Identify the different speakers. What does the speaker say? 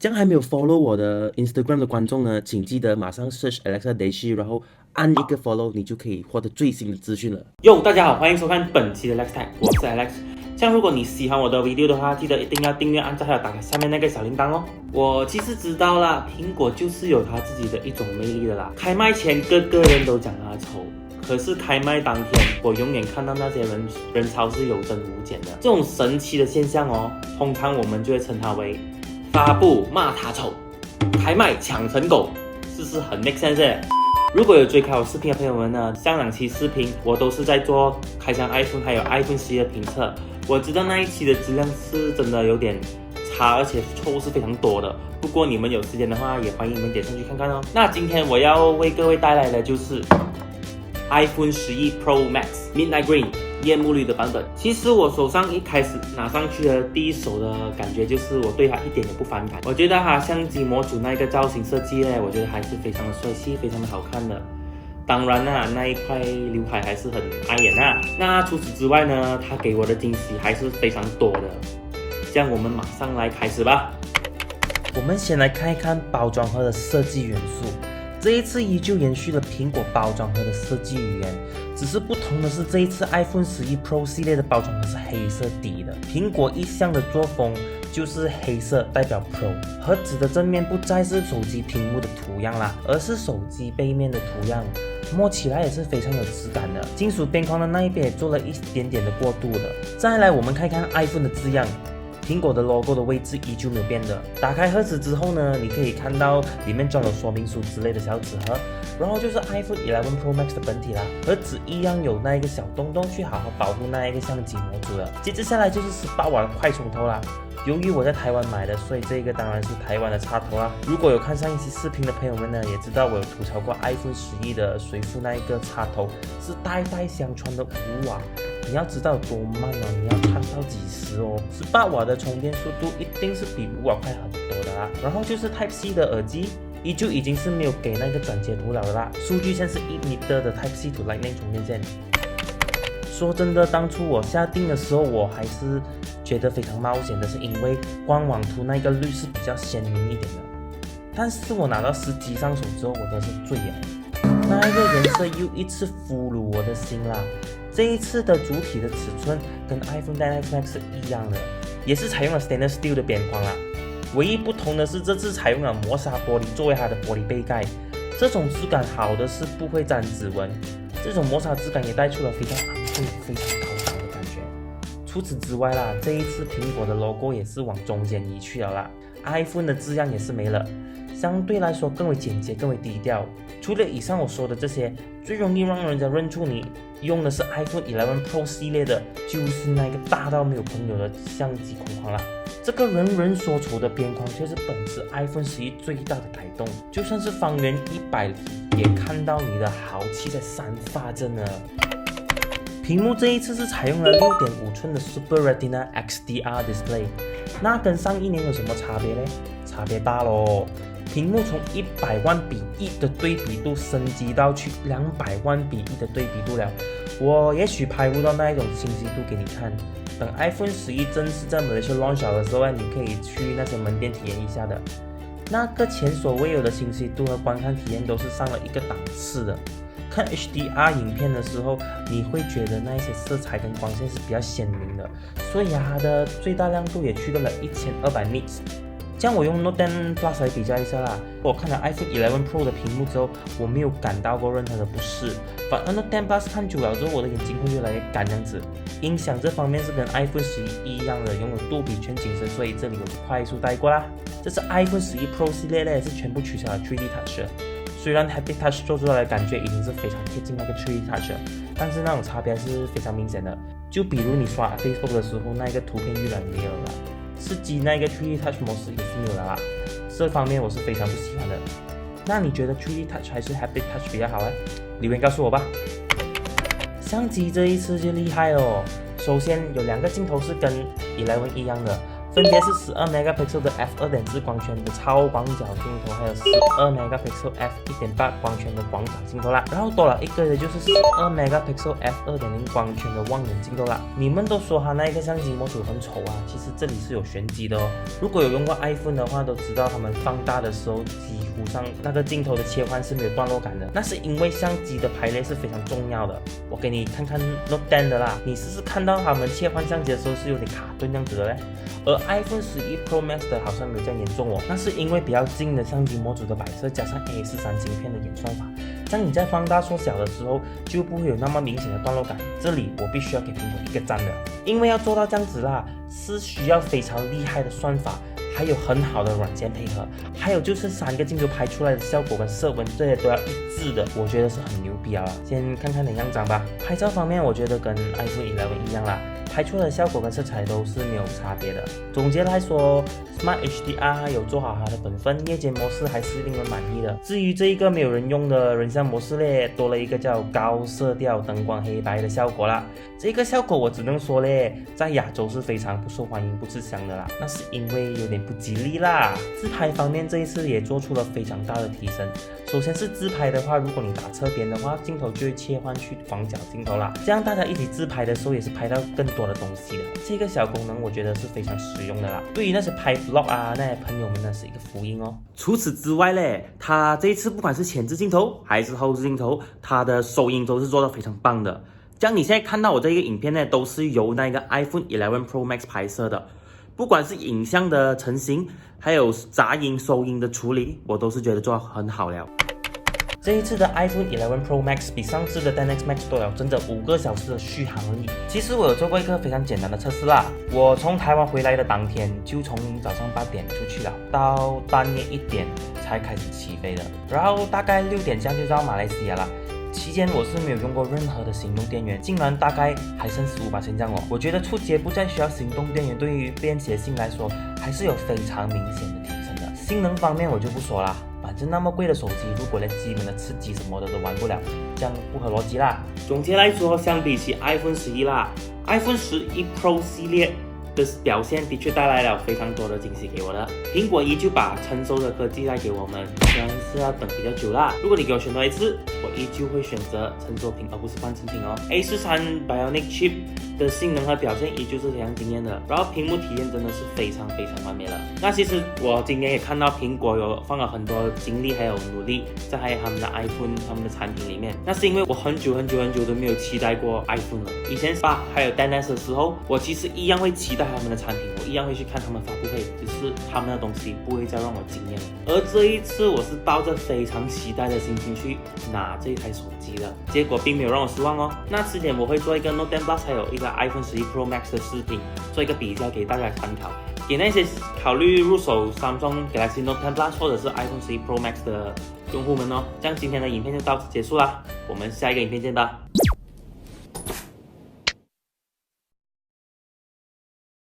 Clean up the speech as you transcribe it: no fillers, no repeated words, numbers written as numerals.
Speaker 1: 这样还没有 follow 我的 Instagram 的观众呢，请记得马上 search Alexa Daisy，然后按一个 follow，你就可以获得最新的资讯了。
Speaker 2: 哟，大家好，欢迎收看本期的 Alex Tech， 我是 Alex。像如果你喜欢我的 video 的话，记得一定要订阅、按赞，还有打开下面那个小铃铛哦。我其实知道啦，苹果就是有它自己的一种魅力的啦。开卖前个人都讲它丑，可是开卖当天，我永远看到那些人潮是有增无减的。这种神奇的现象哦，通常我们就会称它为发布骂它丑，开卖抢成狗，是不是很 make sense 耶？如果有追看我视频的朋友们呢，上两期视频我都是在做开箱 iPhone 还有 iPhone 11的评测。我知道那一期的质量是真的有点差，而且错误是非常多的。不过你们有时间的话，也欢迎你们点上去看看哦。那今天我要为各位带来的就是 iPhone 11 Pro Max Midnight Green 夜幕绿的版本。其实我手上一开始拿上去的第一手的感觉就是我对它一点也不反感。我觉得它相机模组那个造型设计呢，我觉得还是非常的帅气，非常的好看的。当然啦，那一块刘海还是很碍眼啊。那除此之外呢，它给我的惊喜还是非常多的。这样我们马上来开始吧。
Speaker 3: 我们先来看一看包装盒的设计元素。这一次依旧延续了苹果包装盒的设计语言，只是不同的是，这一次 iPhone 11 Pro 系列的包装盒是黑色底的。苹果一向的作风就是黑色代表 Pro， 盒子的正面不再是手机屏幕的图样啦，而是手机背面的图样，摸起来也是非常有质感的。金属边框的那一边也做了一点点的过渡了。再来我们看看 iPhone 的字样，苹果的 logo 的位置依旧没有变的。打开盒子之后呢，你可以看到里面装了说明书之类的小纸盒，然后就是 iPhone 11 Pro Max 的本体啦。盒子一样有那一个小洞洞去好好保护那一个相机模组的。接着下来就是18瓦的快充头啦。由于我在台湾买的，所以这个当然是台湾的插头啦。如果有看上一期视频的朋友们呢，也知道我有吐槽过 iPhone 11的随附那一个插头是代代相传的5瓦。你要知道有多慢哦，你要看到几时哦。18瓦的充电速度一定是比5瓦快很多的啦。然后就是 Type C 的耳机，依旧已经是没有给那个转接头了的啦。数据线是1 m 的 Type C to Lightning 充电线。说真的，当初我下定的时候，我还是觉得非常冒险的，是因为官网图那个绿是比较鲜明一点的。但是我拿到实机上手之后，我真的是醉了，那一个颜色又一次俘虏我的心啦。这一次的主体的尺寸跟 iPhone XS Max 是一样的，也是采用了 Stainless Steel 的边框啦。唯一不同的是，这次采用了磨砂玻璃作为它的玻璃背盖，这种质感好的是不会沾指纹，这种磨砂质感也带出了非常昂贵、非常高档的感觉。除此之外啦，这一次苹果的 logo 也是往中间移去了啦 ，iPhone 的字样也是没了，相对来说更为简洁、更为低调。除了以上我说的这些，最容易让人家认出你用的是 iPhone 11 Pro 系列的，就是那个大到没有朋友的相机框框啦。这个人人所愁的边框却是本次 iPhone 11最大的改动，就算是方圆100里也看到你的豪气在散发着呢。屏幕这一次是采用了6.5寸的 Super Retina XDR Display， 那跟上一年有什么差别呢？差别大咯。屏幕从100万比1的对比度升级到去200万比1的对比度了。我也许拍不到那一种清晰度给你看，等 iPhone 11正式在马来西亚 launch 的时候，你可以去那些门店体验一下的。那个前所未有的清晰度和观看体验都是上了一个档次的。看 HDR 影片的时候，你会觉得那一些色彩跟光线是比较鲜明的，所以它的最大亮度也去到了1200 nits。这样我用 Note 10 Plus 来比较一下啦。我看了 iPhone 11 Pro 的屏幕之后，我没有感到过任何的不适，反而 Note 10 Plus 看久了之后，我的眼睛会越来越干这样子。音响这方面是跟 iPhone 11一样的，拥有杜比全景声，所以这里我就快速带过啦。这是 iPhone 11 Pro 系列呢，是全部取消了 3D Touch 的。虽然 Haptic Touch 做出来的感觉已经是非常贴近那个 3D Touch 了，但是那种差别是非常明显的。就比如你刷 Facebook 的时候，那个图片越来越没有了。吃鸡那个 3D Touch 模式也是没有了啦，这方面我是非常不喜欢的。那你觉得 3D Touch 还是 Haptic Touch 比较好呢？留言告诉我吧。相机这一次就厉害哦，首先有2个镜头是跟11一样的，分别是12 megapixel 的 f2.4 光圈的超广角镜头，还有12 megapixel f1.8 光圈的广角镜头啦。然后多了一个的就是12 megapixel f2.0 光圈的望远镜头啦。你们都说它那一个相机模组很丑啊，其实这里是有玄机的哦。如果有用过 iPhone 的话，都知道他们放大的时候，几乎上那个镜头的切换是没有段落感的，那是因为相机的排列是非常重要的。我给你看看 Note 10的啦，你试试看到他们切换相机的时候是有点卡顿这样子的嘞。而 iPhone 11 Pro Max 的好像没有这样严重哦，那是因为比较近的相机模组的摆设，加上 A13 芯片的演算法，当你在放大缩小的时候，就不会有那么明显的段落感。这里我必须要给苹果一个赞的，因为要做到这样子啦，是需要非常厉害的算法，还有很好的软件配合，还有就是3个镜头拍出来的效果跟色温这些都要一致的，我觉得是很牛逼啊。先看看哪样长吧。拍照方面，我觉得跟 iPhone 11一样啦，拍出来的效果跟色彩都是没有差别的。总结来说 ，Smart HDR 有做好它的本分，夜间模式还是令人满意的。至于这一个没有人用的人像模式嘞，多了一个叫高色调灯光黑白的效果啦。这个效果我只能说嘞，在亚洲是非常不受欢迎、不吃香的啦，那是因为有点不吉利啦。自拍方面这一次也做出了非常大的提升。首先是自拍的话，如果你打侧边的话，镜头就会切换去广角镜头啦，这样大家一起自拍的时候也是拍到更多的东西的。这个小功能我觉得是非常实用的啦，对于那些拍 vlog 啊那些朋友们呢是一个福音哦。
Speaker 2: 除此之外嘞，它这一次不管是前置镜头还是后置镜头，它的收音都是做得非常棒的。像你现在看到我这个影片呢，都是由那个 iPhone 11 Pro Max 拍摄的，不管是影像的成型，还有杂音收音的处理，我都是觉得做得很好了。
Speaker 3: 这一次的 iPhone 11 Pro Max 比上次的 10X Max 多了整整5个小时的续航力。其实我有做过一个非常简单的测试啦，我从台湾回来的当天就从早上8点出去了，到半夜1点才开始起飞的，然后大概6点这样就到马来西亚了。期间我是没有用过任何的行动电源，竟然大概还剩15%这样哦。我觉得出街不再需要行动电源，对于便携性来说还是有非常明显的提升的。性能方面我就不说啦，反正那么贵的手机，如果连基本的吃鸡什么的都玩不了，这样不合逻辑啦。
Speaker 2: 总结来说，相比起 iPhone 11啦 ，iPhone 11 Pro 系列的表现的确带来了非常多的惊喜给我的。苹果依旧把成熟的科技带给我们，虽然是要等比较久啦。如果你给我选多一次，我依旧会选择成熟屏而不是半成品哦。A13 Bionic Chip 的性能和表现依旧是非常惊艳的，然后屏幕体验真的是非常完美了。那其实我今年也看到苹果有放了很多精力还有努力在他们的 iPhone 他们的产品里面，那是因为我很久都没有期待过 iPhone 了。以前8还有 10S 的时候，我其实一样会期待他们的产品，我一样会去看他们发布会，只是他们的东西不会再让我惊艳了。而这一次我是抱着非常期待的心情去拿这台手机的，结果并没有让我失望哦。那迟点我会做一个 Note 10 Plus 还有一个 iPhone 11 Pro Max 的视频，做一个比较给大家参考，给那些考虑入手 Samsung Galaxy Note 10 Plus 或者是 iPhone 11 Pro Max 的用户们哦。这样今天的影片就到此结束啦，我们下一个影片见吧。